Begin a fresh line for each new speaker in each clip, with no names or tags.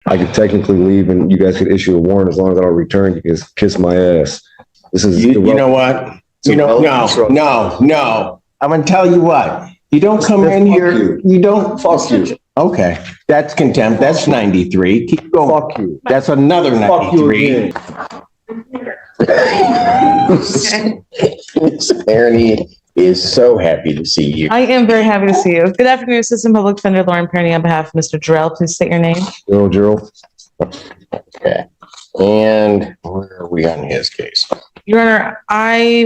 I could technically leave and you guys could issue a warrant as long as I don't return. You guys kiss my ass. This is
you know what? You know, no. I'm gonna tell you what. You don't come in here. You don't.
Fuck you.
Okay, that's contempt. That's 93. Keep going.
Fuck you.
That's another 93. Miss Perny is so happy to see you.
I am very happy to see you. Good afternoon, Assistant Public Defender Lauren Perny on behalf of Mr. Jarrell. Please state your name.
Gerald.
Okay. And where are we on his case?
Your Honor,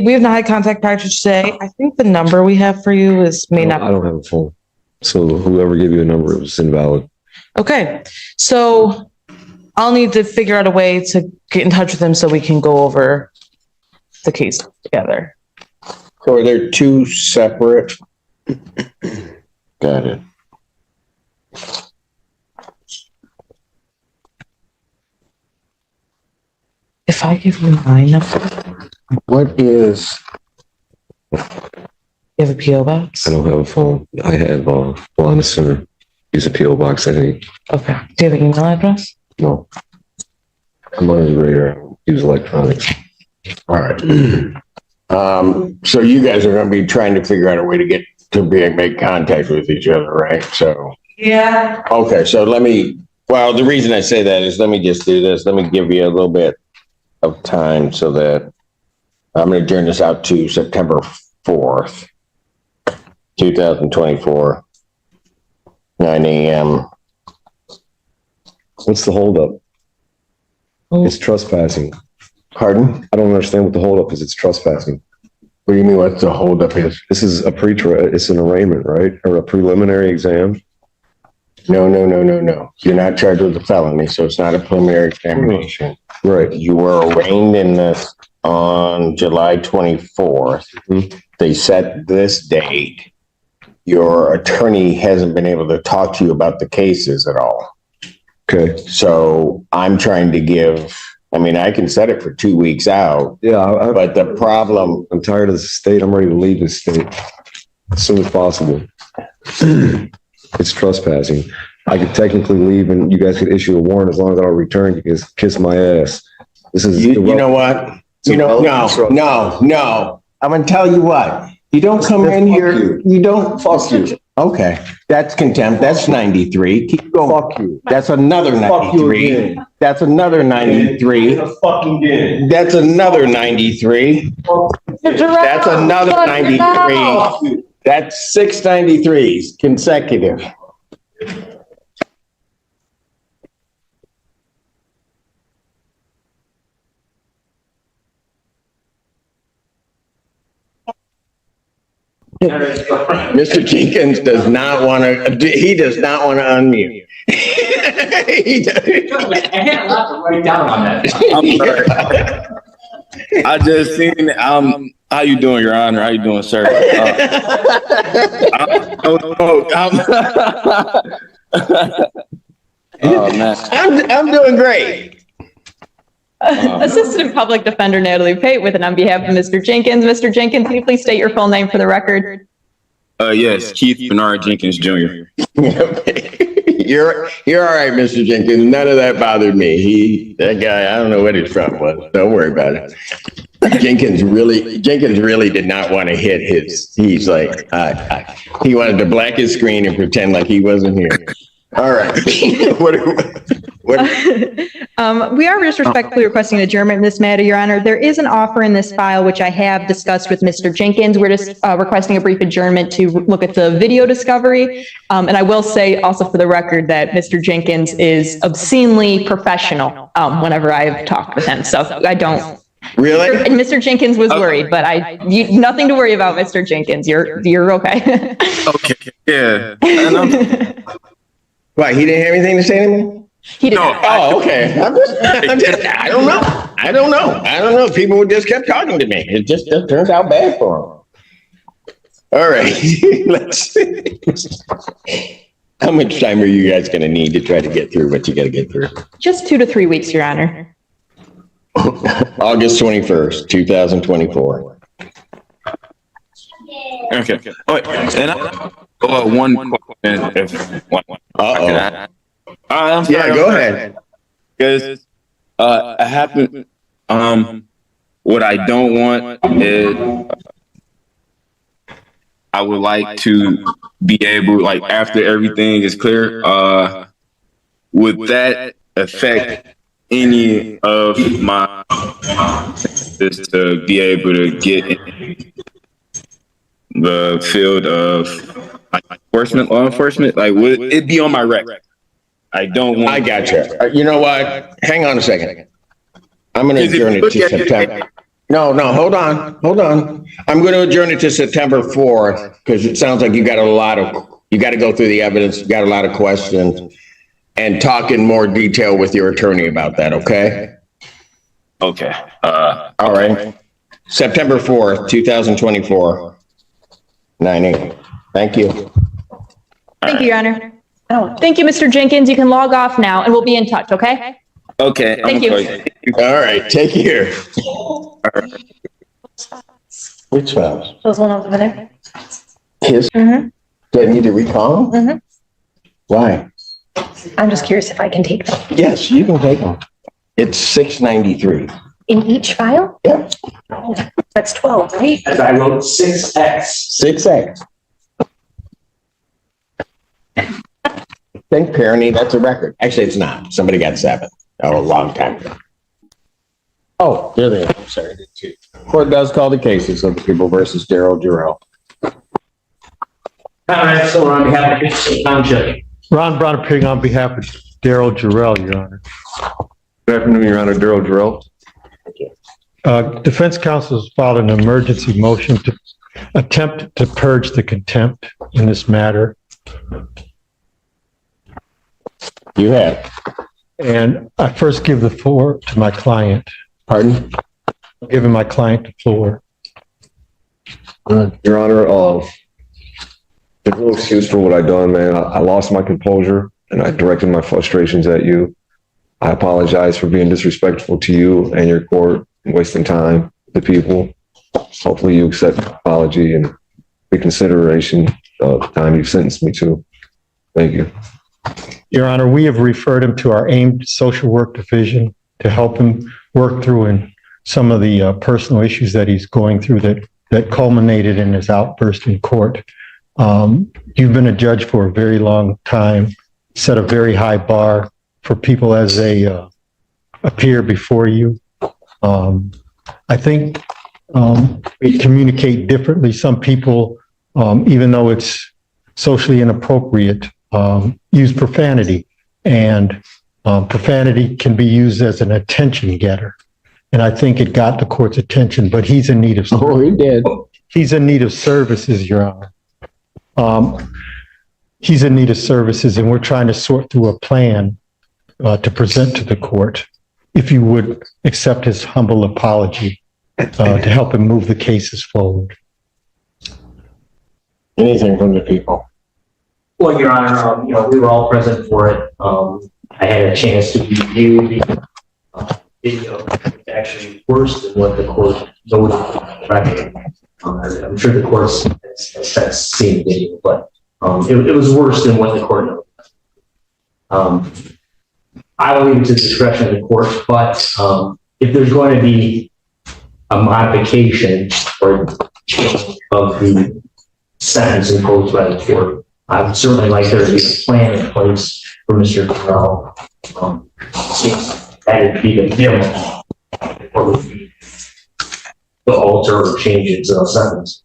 we have not had contact practice today. I think the number we have for you is
I don't have a phone. So whoever gave you a number, it was invalid.
Okay. So I'll need to figure out a way to get in touch with him so we can go over the case together.
So are there two separate? Got it.
If I give you my number,
What is?
you have a P.O. box?
I don't have a phone. I have on the center. Use a P.O. box. I think.
Okay. Do you have an email address?
No. I'm on his radar. Use electronics.
All right. So you guys are going to be trying to figure out a way to get to make contact with each other, right? So.
Yeah.
Okay. So the reason I say that is let me just do this. Let me give you a little bit of time so that I'm going to turn this out to September 4th, 2024, 9 a.m.
What's the holdup? It's trespassing.
Pardon?
I don't understand what the holdup is. It's trespassing.
What do you mean what the holdup is?
This is it's an arraignment, right? Or a preliminary exam?
No. You're not charged with a felony, so it's not a preliminary examination.
Right.
You were arraigned in this on July 24th.
Mm-hmm.
They set this date. Your attorney hasn't been able to talk to you about the cases at all.
Okay.
So I'm trying to I can set it for 2 weeks out.
Yeah.
But the problem.
I'm tired of the state. I'm ready to leave this state as soon as possible. It's trespassing. I could technically leave and you guys could issue a warrant as long as I don't return. You guys kiss my ass. This is.
You know what? No. I'm going to tell you what. You don't come in here. You don't.
Fuck you.
Okay. That's contempt. That's 93. Keep going.
Fuck you.
That's another 93. That's another 93. That's another 93. That's another 93. That's 6 93s consecutive. Mr. Jenkins does not want to unmute.
I had a lot to write down on that. I just seen how you doing, Your Honor? How you doing, sir? Oh man,
I'm doing great.
Assistant Public Defender Natalie Pate with and on behalf of Mr. Jenkins. Mr. Jenkins, can you please state your full name for the record?
Yes, Keith Bernard Jenkins Jr.
You're all right, Mr. Jenkins. None of that bothered me. That guy, I don't know what his front was. Don't worry about it. Jenkins really did not want to hit he's like, he wanted to black his screen and pretend like he wasn't here. All right.
We are just respectfully requesting adjournment in this matter, Your Honor. There is an offer in this file, which I have discussed with Mr. Jenkins. We're just requesting a brief adjournment to look at the video discovery. And I will say also for the record that Mr. Jenkins is obscenely professional whenever I've talked with him. So I don't.
Really?
And Mr. Jenkins was worried, but nothing to worry about, Mr. Jenkins. You're okay.
Okay. Yeah.
Why, he didn't have anything to say to me?
He didn't.
Oh, okay. I don't know. People just kept talking to me. It just turns out bad for them. All right. Let's see. How much time are you guys going to need to try to get through what you got to get through?
Just 2 to 3 weeks, Your Honor.
August 21st, 2024.
Okay. Oh, wait. And one question.
Uh-oh.
I'm sorry,
Yeah, go ahead.
Because I happen. What I don't want is I would like to be able, like, after everything is clear, would that affect any of my is to be able to get in the field of like enforcement, law enforcement? Like, would it be on my record? I don't want.
I got you. You know what? Hang on a second. I'm going to adjourn it to September. No, hold on. I'm going to adjourn it to September 4th because it sounds like you got to go through the evidence, you got a lot of questions, and talk in more detail with your attorney about that, okay?
Okay.
All right. September 4th, 2024, 9/8. Thank you.
Thank you, Your Honor. Thank you, Mr. Jenkins. You can log off now and we'll be in touch, okay?
Okay.
Thank you.
All right, take care. Which spouse?
Those one over there.
His?
Mhm.
Do I need to recall him?
Mhm.
Why?
I'm just curious if I can take them.
Yes, you can take them. It's 693.
In each file?
Yep.
Oh, that's 12, right?
As I wrote 6X.
6X. Think Perry, that's a record. Actually, it's not. Somebody got 7. Oh, a long time ago. Oh, there they are. I'm sorry. Court does call the cases of the people versus Daryl Jarrell.
Conrad Siller on behalf of Simpson Township.
Ron Brown appearing on behalf of Daryl Jarrell, Your Honor.
Good afternoon, Your Honor. Daryl Jarrell.
Defense counsel has filed an emergency motion to attempt to purge the contempt in this matter.
You have.
And I first give the floor to my client.
Pardon?
I'm giving my client the floor.
Your Honor, there's no excuse for what I done, man. I lost my composure and I directed my frustrations at you. I apologize for being disrespectful to you and your court and wasting time, the people. Hopefully you accept my apology and reconsideration of the time you've sentenced me to. Thank you.
Your Honor, we have referred him to our aimed social work division to help him work through in some of the personal issues that he's going through that culminated in his outburst in court. You've been a judge for a very long time, set a very high bar for people as they appear before you. I think we communicate differently. Some people, even though it's socially inappropriate, use profanity, and profanity can be used as an attention getter. And I think it got the court's attention, but he's in need of
Oh, he did.
he's in need of services, Your Honor. He's in need of services, and we're trying to sort through a plan to present to the court. If you would accept his humble apology to help him move the cases forward.
Anything from the people.
Well, Your Honor, we were all present for it. I had a chance to review the video. It's actually worse than what the court noted. I'm sure the court's has seen the video, but it was worse than what the court noted. I will leave it to the discretion of the court, but if there's going to be a modification or change of the sentence imposed by the court, I would certainly like there to be a plan in place for Mr. Corral. That would be the minimum, or would be the alter or change its sentence.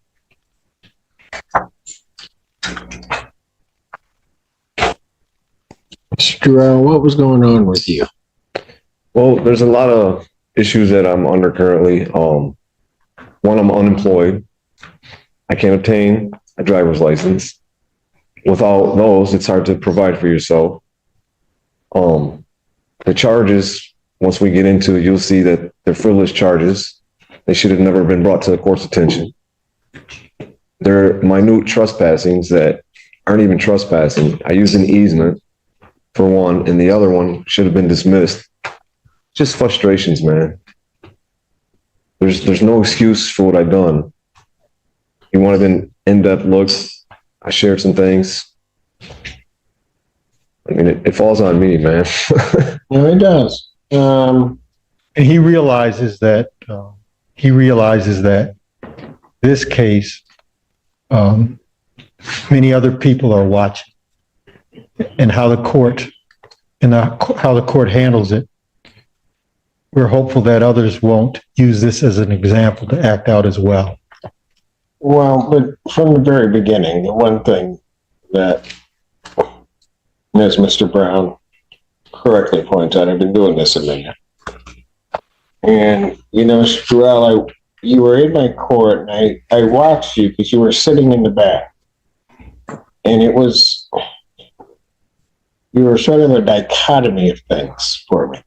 Mr. What was going on with you?
Well, there's a lot of issues that I'm under currently. One, I'm unemployed. I can't obtain a driver's license. Without those, it's hard to provide for yourself. The charges, once we get into it, you'll see that they're frivolous charges. They should have never been brought to the court's attention. They're minute trespassings that aren't even trespassing. I used an easement for one, and the other one should have been dismissed. Just frustrations, man. There's no excuse for what I've done. You wanted an in-depth look. I shared some things. I mean, it falls on me, man.
No, it does.
And he realizes that this case, many other people are watching, and how the court handles it. We're hopeful that others won't use this as an example to act out as well.
Well, but from the very beginning, the one thing that, as Mr. Brown correctly points out, I've been doing this a minute. And, you know, Sherelle, you were in my court, and I watched you because you were sitting in the back. And you were sort of a dichotomy of things for me.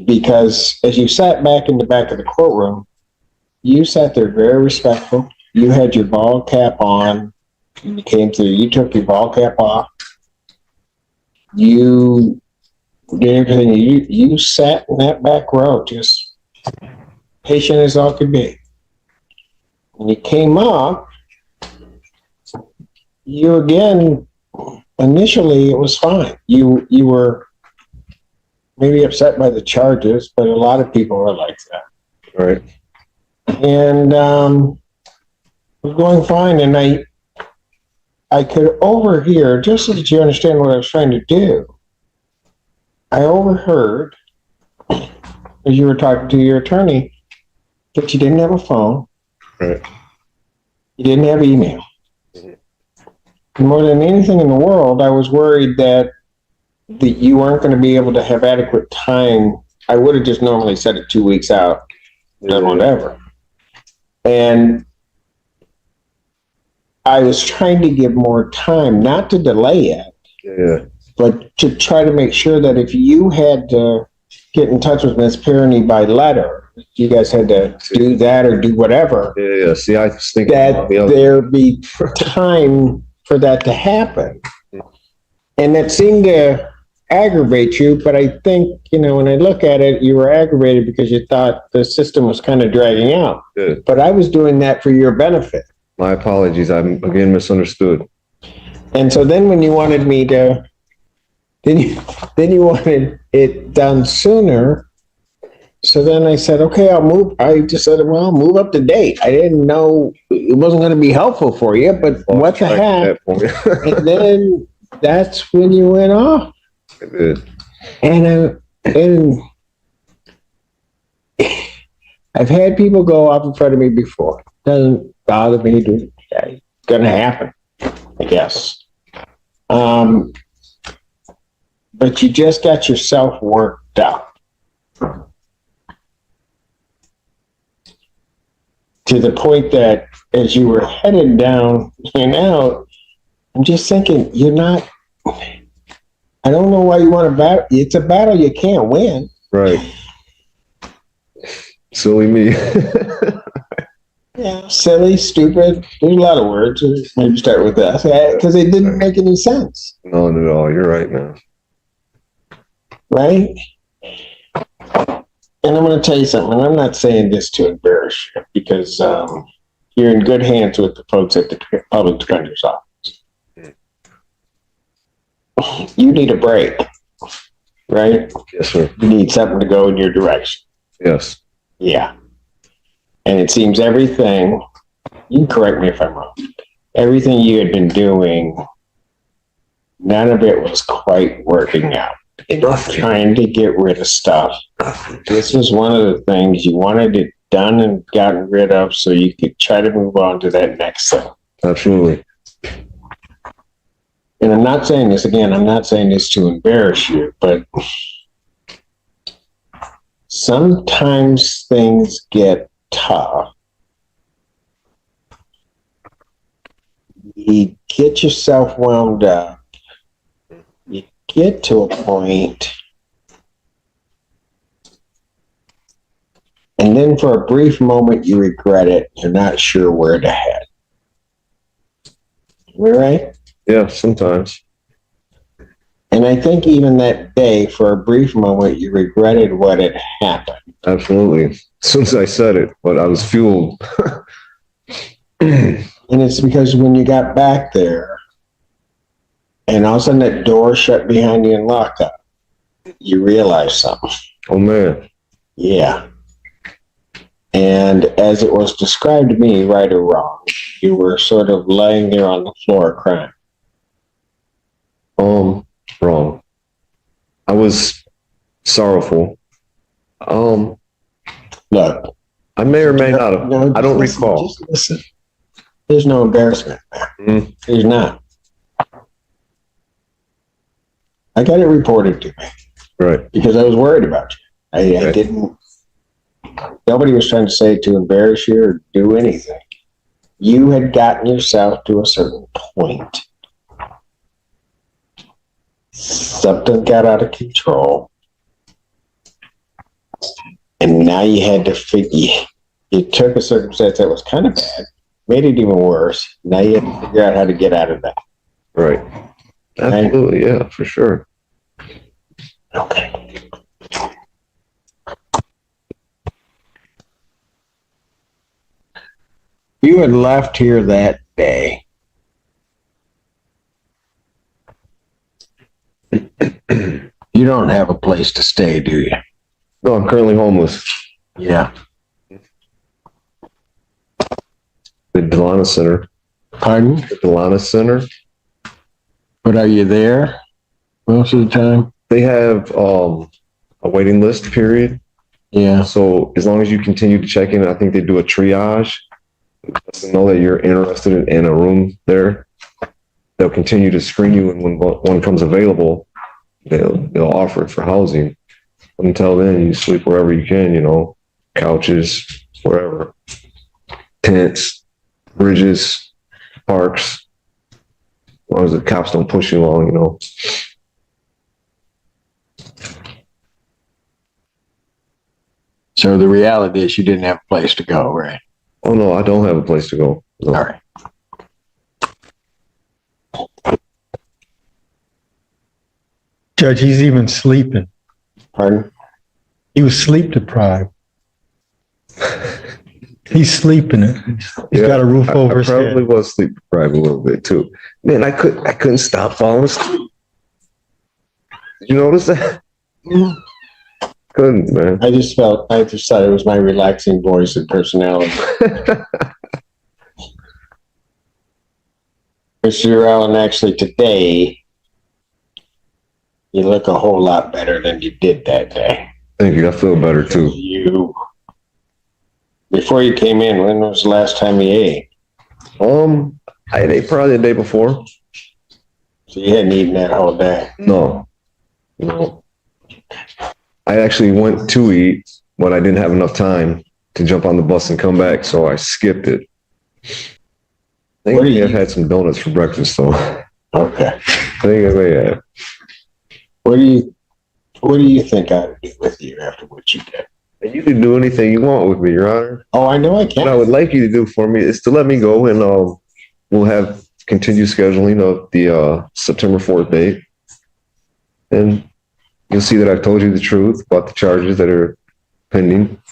Because as you sat back in the back of the courtroom, you sat there very respectful. You had your ball cap on. You came through, you took your ball cap off. You did everything. You sat in that back row, just patient as all could be. When you came up, you again, initially it was fine. You were maybe upset by the charges, but a lot of people are like that.
Right.
And it was going fine, and I could overhear, just so that you understand what I was trying to do, I overheard, as you were talking to your attorney, that you didn't have a phone.
Right.
You didn't have email. More than anything in the world, I was worried that you weren't going to be able to have adequate time. I would have just normally set it 2 weeks out, then whatever. And I was trying to give more time, not to delay it,
Yeah.
but to try to make sure that if you had to get in touch with Ms. Pirney by letter, you guys had to do that or do whatever,
Yeah. See, I was thinking
that
about the other.
there be time for that to happen. And it seemed to aggravate you, but I think, you know, when I look at it, you were aggravated because you thought the system was kind of dragging out.
Good.
But I was doing that for your benefit.
My apologies. I'm again misunderstood.
And so then when you wanted me to, then you wanted it done sooner. So then I said, okay, I just said, well, move up to date. I didn't know it wasn't going to be helpful for you, but what the heck? And then that's when you went off.
Good.
And I've had people go off in front of me before. Doesn't bother me. It's gonna happen, I guess. But you just got yourself worked up to the point that as you were headed down and out, I'm just thinking, you're not. I don't know why you want to battle. It's a battle you can't win.
Right. Silly me.
Yeah, silly, stupid. There's a lot of words. Maybe start with that because it didn't make any sense,
Not at all. You're right, man.
right? And I'm going to tell you something. And I'm not saying this to embarrass you because you're in good hands with the folks at the public defender's office. You need a break, right?
Yes, sir.
You need something to go in your direction.
Yes.
Yeah. And it seems everything, you can correct me if I'm wrong, everything you had been doing, none of it was quite working out. Trying to get rid of stuff. This was one of the things you wanted it done and gotten rid of so you could try to move on to that next thing.
Absolutely.
And I'm not saying this again, I'm not saying this to embarrass you, but sometimes things get tough. You get yourself wound up. You get to a point, and then for a brief moment you regret it. You're not sure where to head. Am I right?
Yeah, sometimes.
And I think even that day, for a brief moment, you regretted what had happened.
Absolutely. As soon as I said it, but I was fueled.
And it's because when you got back there, and all of a sudden that door shut behind you and locked up. You realize something.
Oh, man.
Yeah. And as it was described to me, right or wrong, you were sort of laying there on the floor crying.
Wrong. I was sorrowful.
Look.
I may or may not have.
No,
I don't
just listen,
recall.
Just listen. There's no embarrassment.
Mhm.
There's not. I got it reported to me
Right.
because I was worried about you. I
Right.
didn't. Nobody was trying to say to embarrass you or do anything. You had gotten yourself to a certain point. Something got out of control. And now you had to figure, you took a circumstance that was kind of bad, made it even worse. Now you have to figure out how to get out of that.
Right. Absolutely. Yeah, for sure.
Okay. You had left here that day. You don't have a place to stay, do you?
No, I'm currently homeless.
Yeah.
The Delana Center.
Pardon?
The Delana Center.
But are you there most of the time?
They have a waiting list period.
Yeah.
So as long as you continue to check in, I think they do a triage. Let them know that you're interested in a room there. They'll continue to screen you, and when one comes available, they'll offer it for housing. Until then, you sleep wherever you can, you know, couches, wherever, tents, bridges, parks, as long as the cops don't push you along, you know.
So the reality is you didn't have a place to go, right?
Oh, no, I don't have a place to go. No.
All right.
Judge, he's even sleeping.
Pardon?
He was sleep deprived. He's sleeping. He's got a roof over
I
his
probably
head.
was sleep deprived a little bit too. Man, I couldn't stop falling asleep. Did you notice that? Couldn't, man.
I just thought it was my relaxing voice and personality. Mr. Allen, actually today, you look a whole lot better than you did that day.
Thank you. I feel better too.
Before you came in, when was the last time you ate?
I ate probably the day before.
So you hadn't eaten that whole day.
No. I actually went to eat, but I didn't have enough time to jump on the bus and come back, so I skipped it. I think I've had some donuts for breakfast, though.
Okay.
I think I may have.
What do you think I would do with you after what you did?
You can do anything you want with me, Your Honor.
Oh, I know I can.
What I would like you to do for me is to let me go, and we'll have continued scheduling of the September 4th date. And you'll see that I've told you the truth about the charges that are pending.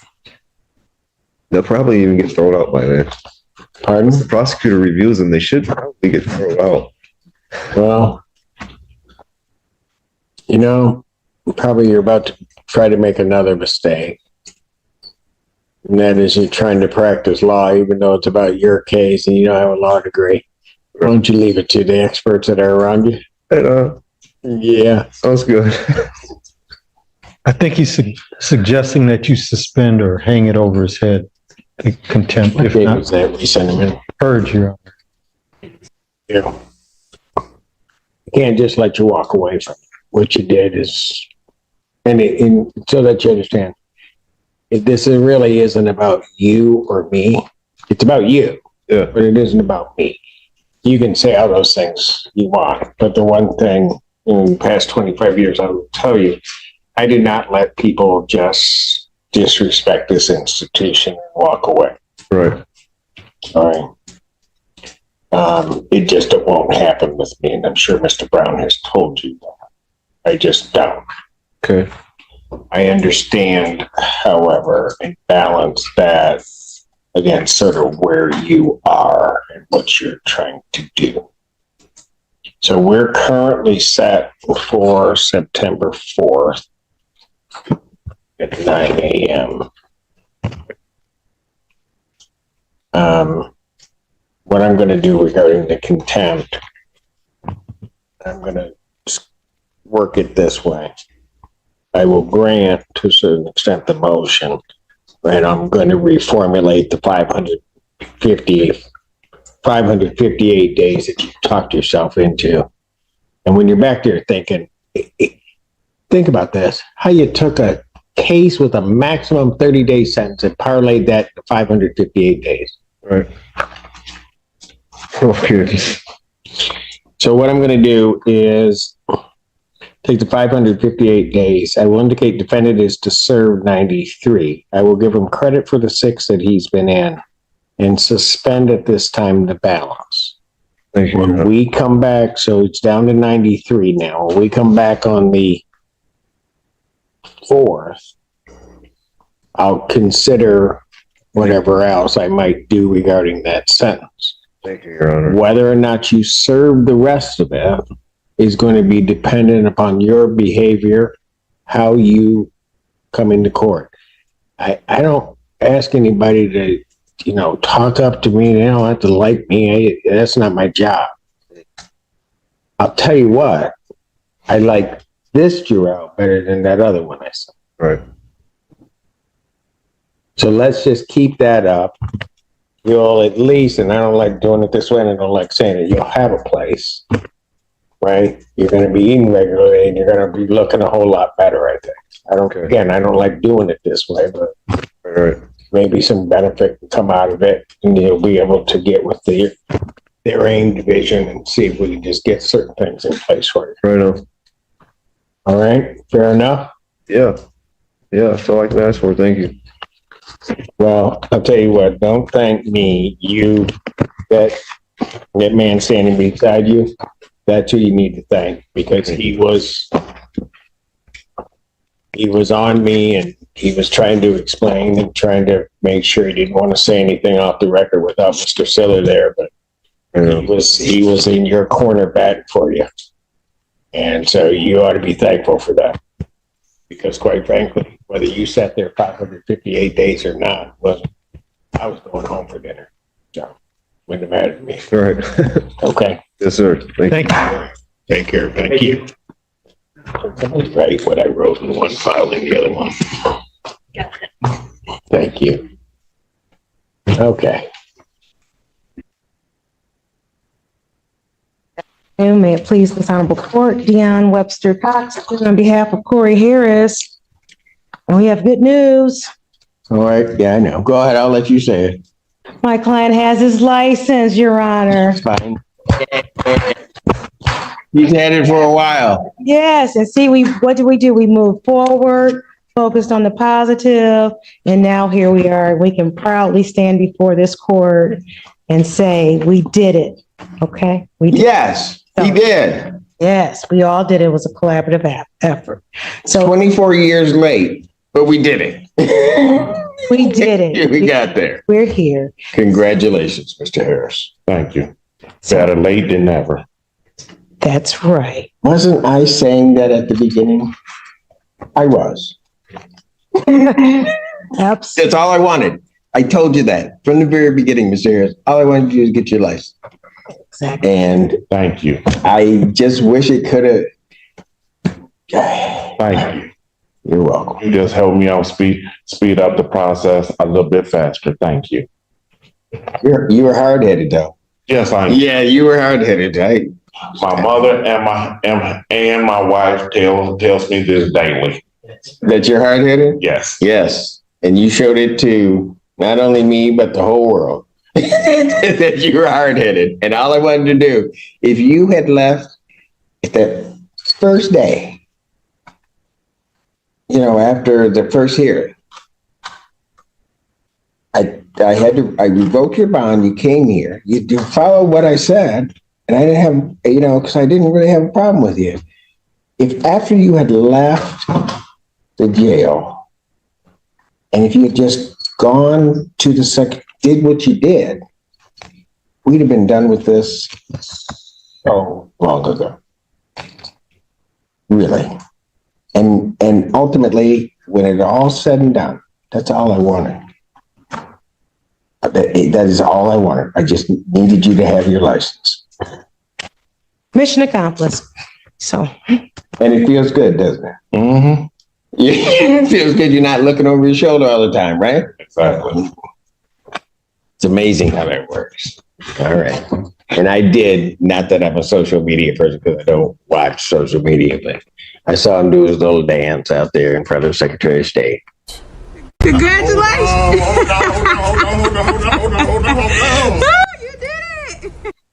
They'll probably even get thrown out by then.
Pardon?
The prosecutor reviews them. They should probably get thrown out.
Well, probably you're about to try to make another mistake. And that is you're trying to practice law, even though it's about your case and you don't have a law degree. Why don't you leave it to the experts that are around you?
And,
Yeah.
sounds good.
I think he's suggesting that you suspend or hang it over his head. Contempt, if
Okay,
not
was that we sent him in?
purge, Your Honor.
Yeah. I can't just let you walk away from it. What you did is, so that you understand, this really isn't about you or me. It's about you.
Yeah.
But it isn't about me. You can say all those things you want, but the one thing in the past 25 years, I will tell you, I did not let people just disrespect this institution and walk away.
Right.
Sorry. It won't happen with me, and I'm sure Mr. Brown has told you that. I just don't.
Okay.
I understand, however, and balance that against sort of where you are and what you're trying to do. So we're currently set for September 4th at 9 a.m. What I'm going to do regarding the contempt, I'm going to work it this way. I will grant to a certain extent the motion, and I'm going to reformulate the 558 days that you talked yourself into. And when you're back there thinking, think about this, how you took a case with a maximum 30-day sentence and parlayed that to 558 days.
Right. Oh, goodness.
So what I'm going to do is take the 558 days. I will indicate defendant is to serve 93. I will give him credit for the 6 that he's been in and suspend at this time the balance.
Thank you.
When we come back, so it's down to 93 now. When we come back on the 4th, I'll consider whatever else I might do regarding that sentence.
Thank you, Your Honor.
Whether or not you serve the rest of it is going to be dependent upon your behavior, how you come into court. I don't ask anybody to, talk up to me. They don't have to like me. That's not my job. I'll tell you what, I like this Jarrell better than that other one I saw.
Right.
So let's just keep that up. You'll at least, and I don't like doing it this way, and I don't like saying it, you'll have a place, right? You're going to be eating regularly, and you're going to be looking a whole lot better, I think. I don't like doing it this way, but
Right.
maybe some benefit can come out of it, and you'll be able to get with their AIM division and see if we can just get certain things in place for you.
Right on.
All right, fair enough?
Yeah. Yeah, that's all I can ask for. Thank you.
Well, I'll tell you what, don't thank me. That man standing beside you, that's who you need to thank, because he was on me, and he was trying to explain and trying to make sure he didn't want to say anything off the record without Mr. Siller there, but he was in your corner batting for you. And so you ought to be thankful for that. Because quite frankly, whether you sat there 558 days or not, I was going home for dinner. So wouldn't have mattered to me.
All right.
Okay.
Yes, sir. Thank you.
Thank you.
Take care. Thank you. Write what I wrote in one file in the other one. Thank you. Okay.
And may it please this honorable court, Deion Webster Cox, on behalf of Corey Harris. And we have good news.
All right. Yeah, I know. Go ahead. I'll let you say it.
My client has his license, Your Honor.
It's fine. He's had it for a while.
Yes, and see, what did we do? We moved forward, focused on the positive, and now here we are. We can proudly stand before this court and say, we did it. Okay? We did.
Yes, he did.
Yes, we all did. It was a collaborative effort. So
24 years late, but we did it.
we did it.
We got there.
We're here.
Congratulations, Mr. Harris.
Thank you. Better late than never.
That's right.
Wasn't I saying that at the beginning? I was.
Absolutely.
That's all I wanted. I told you that from the very beginning, Mr. Harris. All I wanted to do is get your license.
Exactly.
And
Thank you.
I just wish it could have.
Thank you.
You're welcome.
You just helped me out speed up the process a little bit faster. Thank you.
You were hard-headed, though.
Yes, I am.
Yeah, you were hard-headed.
My mother and my wife tells me this daily.
That you're hard-headed?
Yes.
Yes. And you showed it to not only me, but the whole world. That you were hard-headed. And all I wanted to do, if you had left that first day, after the first hearing, I revoked your bond, you came here, you followed what I said, and I didn't have, because I didn't really have a problem with you. If after you had left the jail, and if you had just gone to the did what you did, we'd have been done with this so long ago. Really. And ultimately, when it all said and done, that's all I wanted. That is all I wanted. I just needed you to have your license.
Mission accomplished. So,
And it feels good, doesn't it? Mm-hmm. Yeah, it feels good. You're not looking over your shoulder all the time, right?
Exactly.
It's amazing how that works. All right. And I did, not that I'm a social media person because I don't watch social media, but I saw him do his little dance out there in front of the Secretary of State.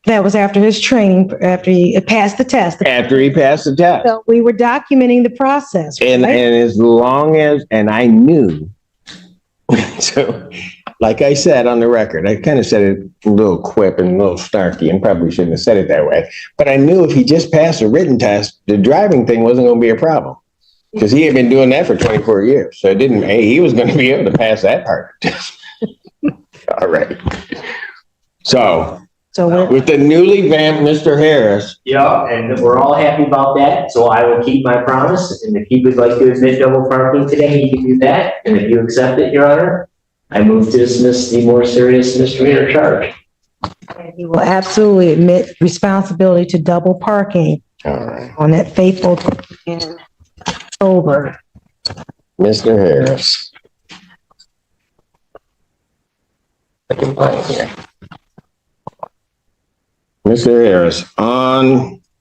that was after his training, after he passed the test.
After he passed the test.
So we were documenting the process.
And
right?
as long as, and I knew, so like I said on the record, I kind of said it a little quip and a little snarky and probably shouldn't have said it that way. But I knew if he just passed a written test, the driving thing wasn't going to be a problem. Because he had been doing that for 24 years. So it didn't, he was going to be able to pass that part. All right. So with the newly vamped Mr. Harris.
Yeah, and we're all happy about that, so I will keep my promise, and if he would like to admit double parking today, he can do that, and if you accept it, Your Honor, I move to dismiss the more serious misdemeanor charge.
And he will absolutely admit responsibility to double parking
All right.
on that faithful and over.
Mr. Harris. I can find it here. Mr. Harris,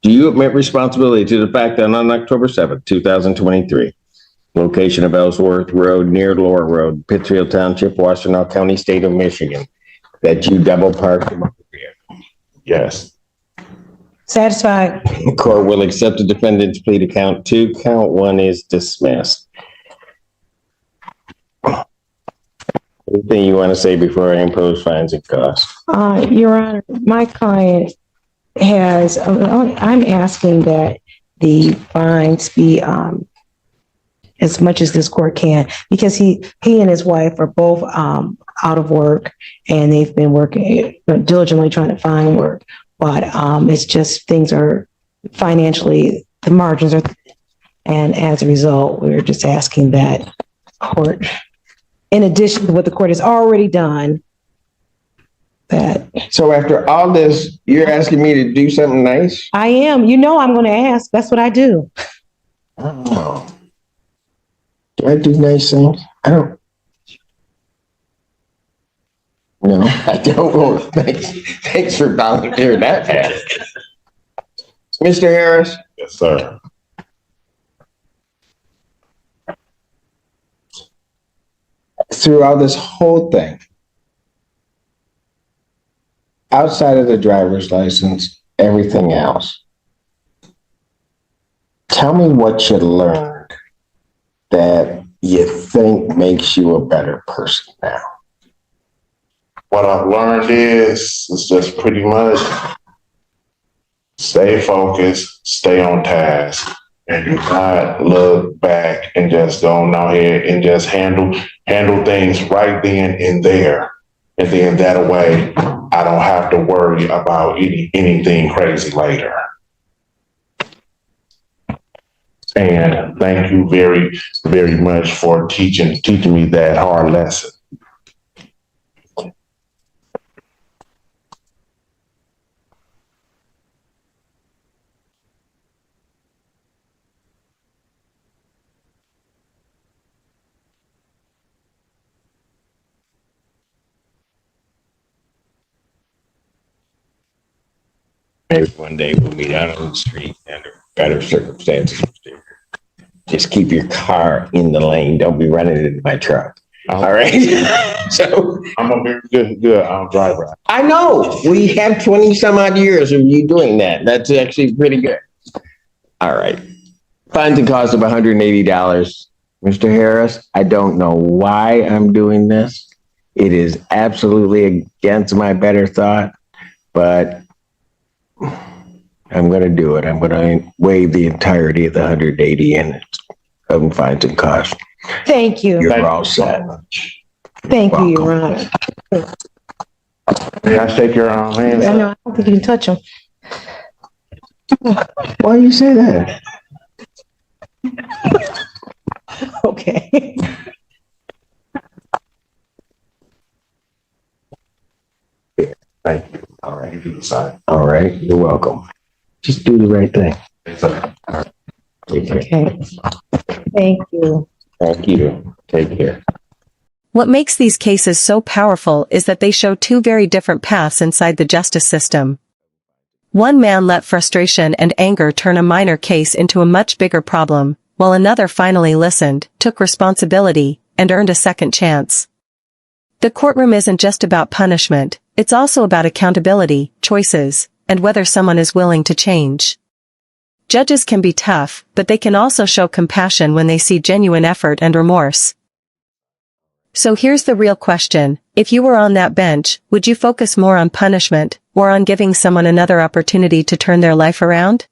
do you admit responsibility to the fact that on October 7th, 2023, location of Ellsworth Road near Laura Road, Pittsfield Township, Washtenaw County, State of Michigan, that you double parked the motor vehicle?
Yes.
Satisfied?
The court will accept the defendant's plea to count 2. Count 1 is dismissed. Anything you want to say before I impose fines and costs?
Your Honor, my client has, I'm asking that the fines be as much as this court can, because he and his wife are both out of work, and they've been working diligently trying to find work. But it's just things are financially, the margins are, and as a result, we're just asking that court, in addition to what the court has already done, that.
So after all this, you're asking me to do something nice?
I am. You know I'm going to ask. That's what I do.
I don't know. Do I do nice things? I don't. No, I don't. Well, thanks for volunteering that, Pat. Mr. Harris?
Yes, sir.
Throughout this whole thing, outside of the driver's license, everything else, tell me what you learned that you think makes you a better person now.
What I've learned is just pretty much stay focused, stay on task, and do not look back and just go on ahead and just handle things right then and there. And then that way, I don't have to worry about anything crazy later. And thank you very, very much for teaching me that hard lesson.
Maybe one day we'll meet out on the street under better circumstances. Just keep your car in the lane. Don't be running into my truck. All right. So
I'm a very good driver.
I know we have 20 some odd years of you doing that. That's actually pretty good. All right. Fines and costs of $180. Mr. Harris, I don't know why I'm doing this. It is absolutely against my better thought, but I'm going to do it. I'm going to waive the entirety of the 180 and fines and costs.
Thank you.
You're all set.
Thank you, Your Honor.
Can I shake your hand?
I know, I don't think you can touch them.
Why do you say that?
Okay.
Thank you. All right. All right. You're welcome. Just do the right thing. Take care.
Okay. Thank you.
Thank you. Take care.
What makes these cases so powerful is that they show two very different paths inside the justice system. One man let frustration and anger turn a minor case into a much bigger problem, while another finally listened, took responsibility, and earned a second chance. The courtroom isn't just about punishment, it's also about accountability, choices, and whether someone is willing to change. Judges can be tough, but they can also show compassion when they see genuine effort and remorse. So here's the real question: if you were on that bench, would you focus more on punishment, or on giving someone another opportunity to turn their life around?